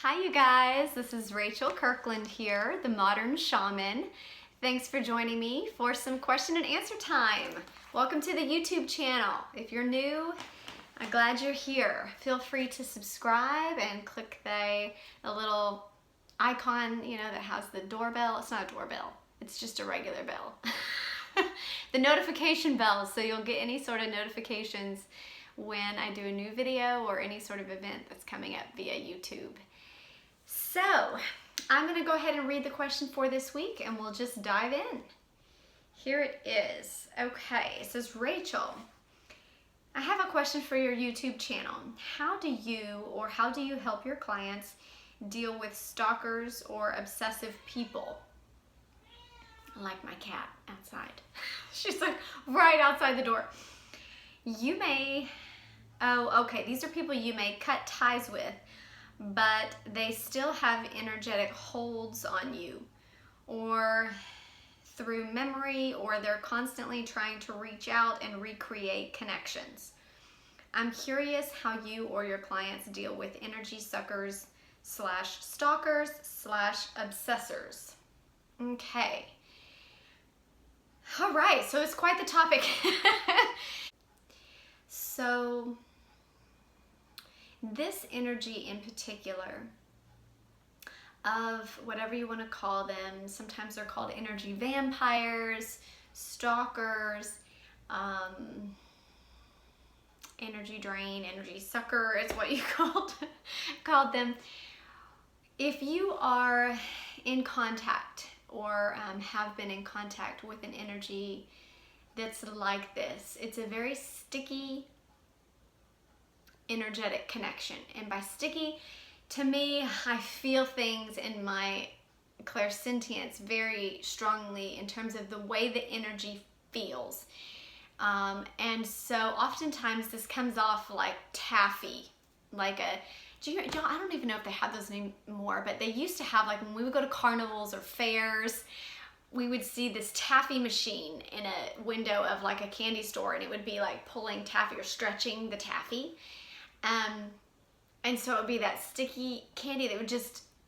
Hi you guys, this is Rachel Kirkland here, the Modern Shaman. Thanks for joining me for some question and answer time. Welcome to the YouTube channel. If you're new, I'm glad you're here. Feel free to subscribe and click the little icon, that has the doorbell. It's not a doorbell, it's just a regular bell. The notification bell, so you'll get any sort of notifications when I do a new video or any sort of event that's coming up via YouTube. So, I'm going to go ahead and read the question for this week and we'll just dive in. Here it is. Okay, it says, Rachel, I have a question for your YouTube channel. How do you help your clients deal with stalkers or obsessive people? Like my cat outside. She's like right outside the door. These are people you may cut ties with, but they still have energetic holds on you, or through memory, or they're constantly trying to reach out and recreate connections. I'm curious how you or your clients deal with energy suckers / stalkers / obsessors. Okay. All right, so it's quite the topic. So this energy in particular of whatever you want to call them, sometimes they're called energy vampires, stalkers, energy drain, energy sucker is what you called them. If you are in contact or have been in contact with an energy that's like this, it's a very sticky energetic connection. And by sticky, to me, I feel things in my clairsentience very strongly in terms of the way the energy feels. And so oftentimes this comes off like taffy, like I don't even know if they have those anymore, but they used to have, like when we would go to carnivals or fairs, we would see this taffy machine in a window of like a candy store, and it would be like pulling taffy or stretching the taffy. And so it would be that sticky candy that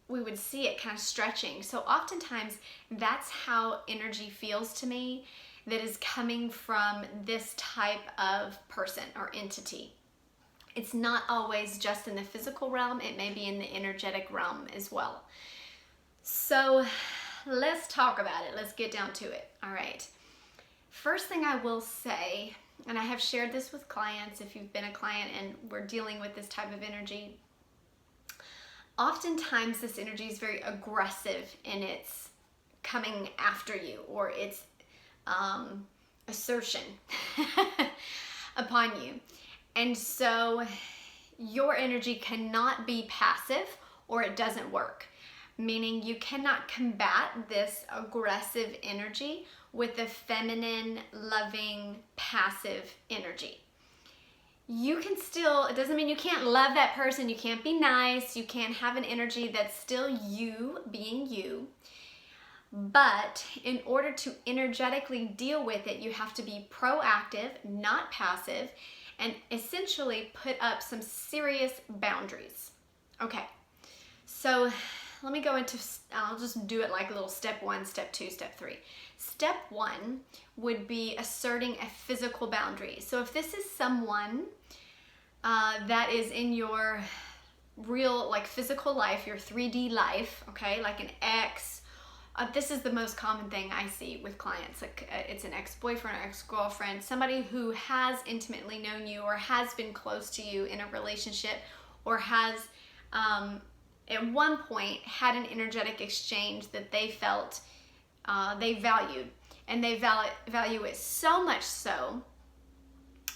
we would see it kind of stretching. So oftentimes that's how energy feels to me that is coming from this type of person or entity. It's not always just in the physical realm, it may be in the energetic realm as well. So let's talk about it. Let's get down to it. All right. First thing I will say, and I have shared this with clients, if you've been a client and we're dealing with this type of energy, oftentimes this energy is very aggressive in its coming after you, or its assertion upon you. And so your energy cannot be passive or it doesn't work. Meaning you cannot combat this aggressive energy with a feminine, loving, passive energy. You can still, it doesn't mean you can't love that person, you can't be nice, you can't have an energy that's still you being you. But in order to energetically deal with it, you have to be proactive, not passive, and essentially put up some serious boundaries. Okay, so let me go into, I'll just do it like a little step 1, step 2, step 3. Step 1 would be asserting a physical boundary. So if this is someone that is in your real, like physical life, your 3D life, okay, like an ex, this is the most common thing I see with clients. Like it's an ex-boyfriend or ex-girlfriend, somebody who has intimately known you or has been close to you in a relationship, or has at one point had an energetic exchange that they felt they valued, and they value it so much so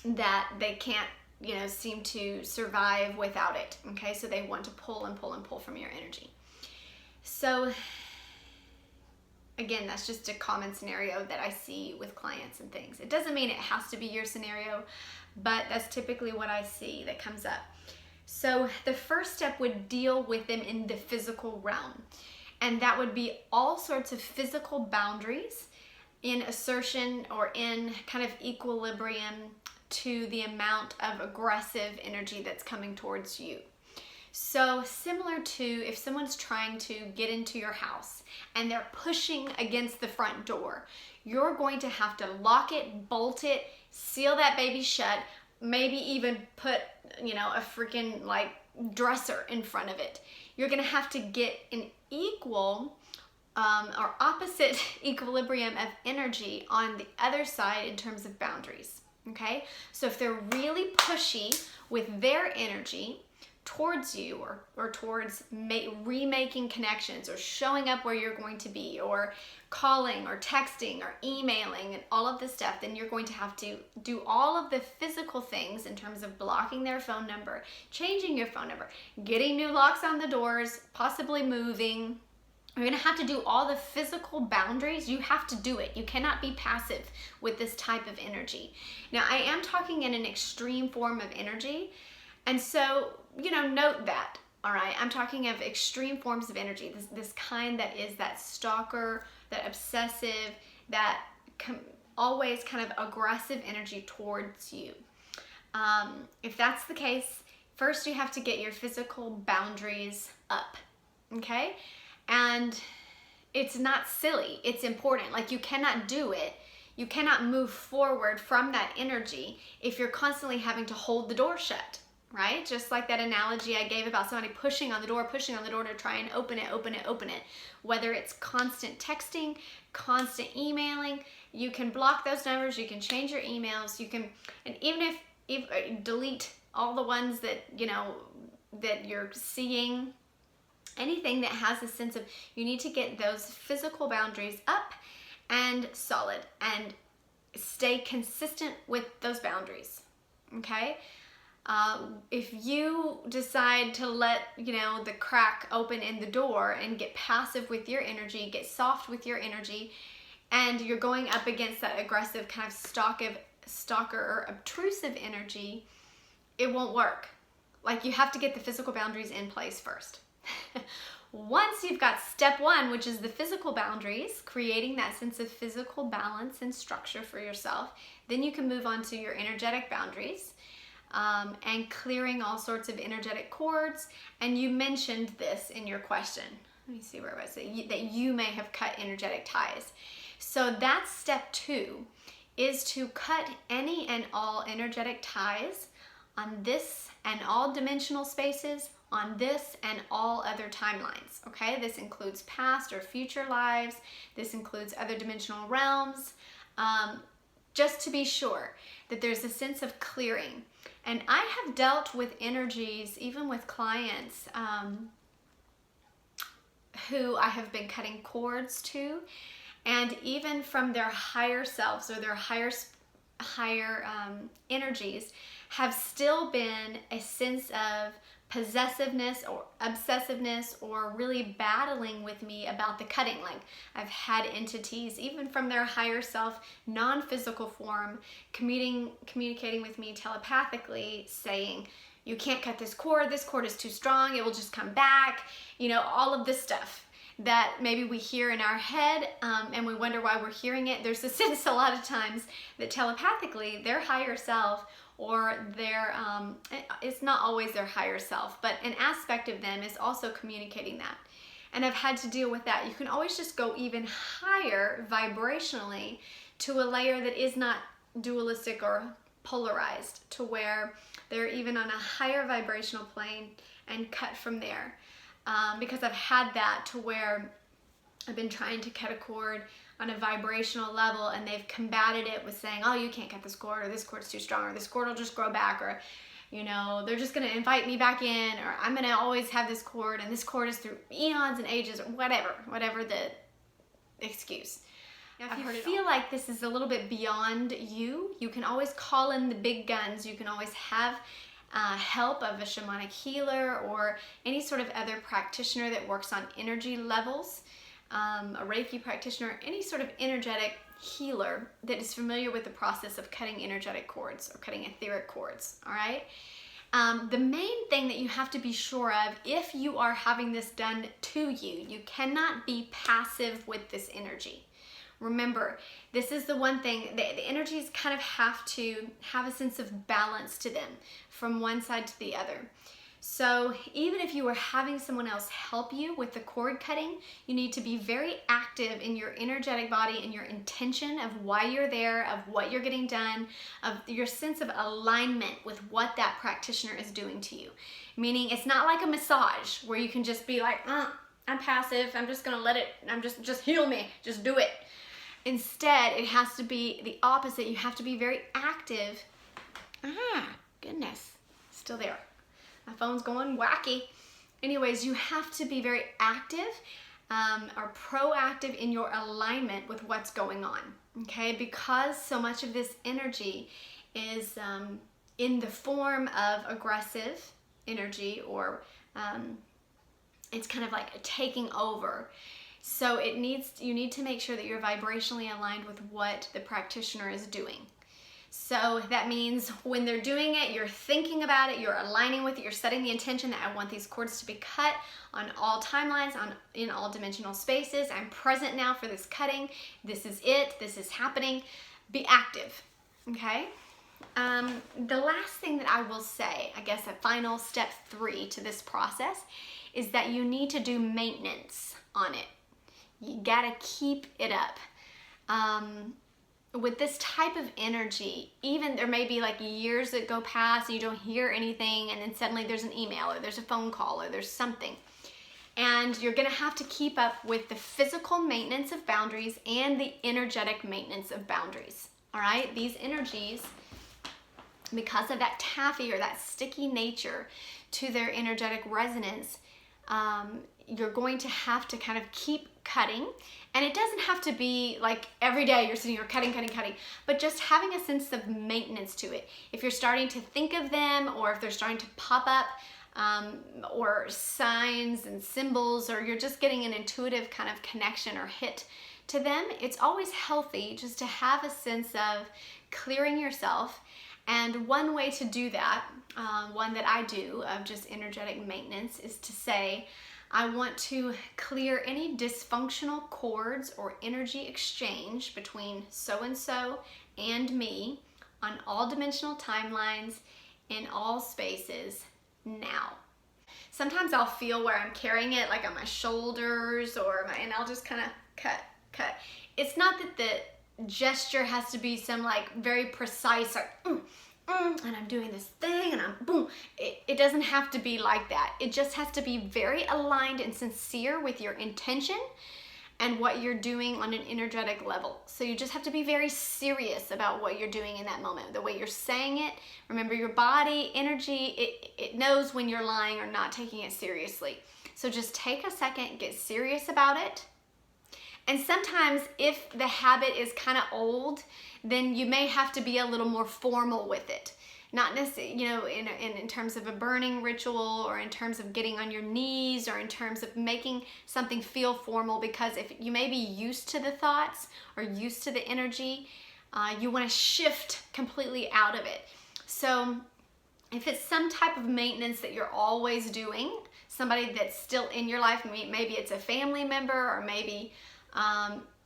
that they can't seem to survive without it. Okay, so they want to pull and pull and pull from your energy. So again, that's just a common scenario that I see with clients and things. It doesn't mean it has to be your scenario, but that's typically what I see that comes up. So the first step would deal with them in the physical realm. And that would be all sorts of physical boundaries in assertion or in kind of equilibrium to the amount of aggressive energy that's coming towards you. So similar to if someone's trying to get into your house and they're pushing against the front door, you're going to have to lock it, bolt it, seal that baby shut, maybe even put, a freaking like dresser in front of it. You're gonna have to get an equal or opposite equilibrium of energy on the other side in terms of boundaries, okay? So if they're really pushy with their energy towards you or towards remaking connections or showing up where you're going to be or calling or texting or emailing and all of this stuff, then you're going to have to do all of the physical things in terms of blocking their phone number, changing your phone number, getting new locks on the doors, possibly moving. You're gonna have to do all the physical boundaries. You have to do it. You cannot be passive with this type of energy. Now, I am talking in an extreme form of energy, and so, note that, all right? I'm talking of extreme forms of energy, this kind that is that stalker, that obsessive, that always kind of aggressive energy towards you. If that's the case, first you have to get your physical boundaries up, okay? And it's not silly, it's important. Like, you cannot do it. You cannot move forward from that energy if you're constantly having to hold the door shut, right? Just like that analogy I gave about somebody pushing on the door to try and open it. Whether it's constant texting, constant emailing, you can block those numbers, you can change your emails, you can, and even if delete all the ones that, that you're seeing, anything that has a sense of, you need to get those physical boundaries up and solid and stay consistent with those boundaries, okay? If you decide to let, the crack open in the door and get passive with your energy, get soft with your energy, and you're going up against that aggressive kind of stalker or obtrusive energy, it won't work. Like, you have to get the physical boundaries in place first. Once you've got step one, which is the physical boundaries, creating that sense of physical balance and structure for yourself, then you can move on to your energetic boundaries. And clearing all sorts of energetic cords. And you mentioned this in your question. Let me see where it was. That you may have cut energetic ties. So that's step two, is to cut any and all energetic ties on this and all dimensional spaces, on this and all other timelines, okay? This includes past or future lives. This includes other dimensional realms. Just to be sure that there's a sense of clearing. And I have dealt with energies, even with clients who I have been cutting cords to, and even from their higher selves or their higher energies, have still been a sense of possessiveness or obsessiveness or really battling with me about the cutting. Like, I've had entities, even from their higher self, non-physical form, communicating with me telepathically, saying, you can't cut this cord is too strong, it will just come back, all of this stuff that maybe we hear in our head, and we wonder why we're hearing it. There's a sense a lot of times that telepathically their higher self, or their, it's not always their higher self, but an aspect of them is also communicating that. And I've had to deal with that. You can always just go even higher vibrationally to a layer that is not dualistic or polarized, to where they're even on a higher vibrational plane and cut from there. Because I've had that to where I've been trying to cut a cord on a vibrational level, and they've combated it with saying, oh, you can't cut this cord, or this cord's too strong, or this cord will just grow back, or, they're just going to invite me back in, or I'm going to always have this cord, and this cord is through eons and ages, or whatever the excuse. Now, if you feel like this is a little bit beyond you can always call in the big guns. You can always have help of a shamanic healer or any sort of other practitioner that works on energy levels. A Reiki practitioner, any sort of energetic healer that is familiar with the process of cutting energetic cords or cutting etheric cords, all right? The main thing that you have to be sure of, if you are having this done to you, you cannot be passive with this energy. Remember, this is the one thing, the energies kind of have to have a sense of balance to them from one side to the other. So even if you are having someone else help you with the cord cutting, you need to be very active in your energetic body and your intention of why you're there, of what you're getting done, of your sense of alignment with what that practitioner is doing to you. Meaning it's not like a massage where you can just be like, I'm passive, I'm just gonna let it, just heal me, just do it. Instead, it has to be the opposite. You have to be very active. Goodness, still there. My phone's going wacky. Anyways, you have to be very active or proactive in your alignment with what's going on, okay? Because so much of this energy is in the form of aggressive energy, or it's kind of like taking over. So you need to make sure that you're vibrationally aligned with what the practitioner is doing. So that means when they're doing it, you're thinking about it, you're aligning with it, you're setting the intention that I want these cords to be cut on all timelines, in all dimensional spaces. I'm present now for this cutting. This is it. This is happening. Be active, okay? The last thing that I will say, I guess a final step 3 to this process, is that you need to do maintenance on it. You gotta keep it up. With this type of energy, even there may be like years that go past and you don't hear anything, and then suddenly there's an email or there's a phone call or there's something. And you're gonna have to keep up with the physical maintenance of boundaries and the energetic maintenance of boundaries, all right? These energies, because of that taffy or that sticky nature to their energetic resonance, you're going to have to kind of keep cutting. And it doesn't have to be like every day you're sitting here cutting, but just having a sense of maintenance to it. If you're starting to think of them, or if they're starting to pop up, or signs and symbols, or you're just getting an intuitive kind of connection or hit to them, it's always healthy just to have a sense of clearing yourself. And one way to do that, one that I do of just energetic maintenance, is to say, I want to clear any dysfunctional cords or energy exchange between so-and-so and me on all dimensional timelines, in all spaces, now. Sometimes I'll feel where I'm carrying it, like on my shoulders, and I'll just kind of cut. It's not that the gesture has to be some like very precise, like, and I'm doing this thing, and I'm boom. It doesn't have to be like that. It just has to be very aligned and sincere with your intention and what you're doing on an energetic level. So you just have to be very serious about what you're doing in that moment, the way you're saying it. Remember, your body, energy, it knows when you're lying or not taking it seriously. So just take a second, get serious about it. And sometimes if the habit is kind of old, then you may have to be a little more formal with it. Not necessarily, in terms of a burning ritual, or in terms of getting on your knees, or in terms of making something feel formal, because if you may be used to the thoughts or used to the energy, you want to shift completely out of it. So if it's some type of maintenance that you're always doing, somebody that's still in your life, maybe it's a family member, or maybe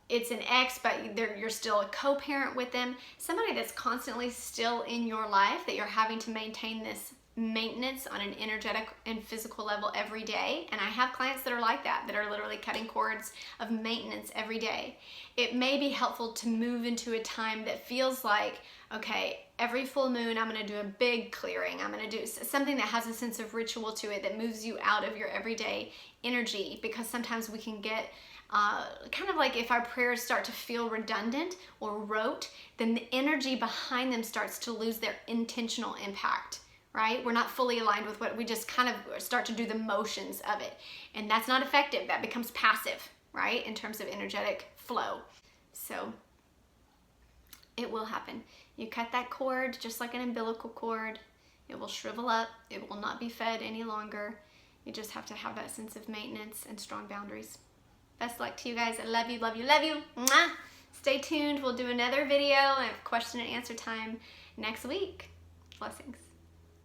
it's an ex, but you're still a co-parent with them. Somebody that's constantly still in your life, that you're having to maintain this maintenance on an energetic and physical level every day. And I have clients that are like that are literally cutting cords of maintenance every day. It may be helpful to move into a time that feels like, okay, every full moon I'm going to do a big clearing. I'm going to do something that has a sense of ritual to it, that moves you out of your everyday energy, because sometimes we can get kind of like, if our prayers start to feel redundant or rote, then the energy behind them starts to lose their intentional impact, right? We're not fully aligned with what we just kind of start to do the motions of it. And that's not effective. That becomes passive, right? In terms of energetic flow. So it will happen. You cut that cord just like an umbilical cord. It will shrivel up. It will not be fed any longer. You just have to have that sense of maintenance and strong boundaries. Best luck to you guys. I love you, love you, love you. Mwah! Stay tuned. We'll do another video and question and answer time next week. Blessings.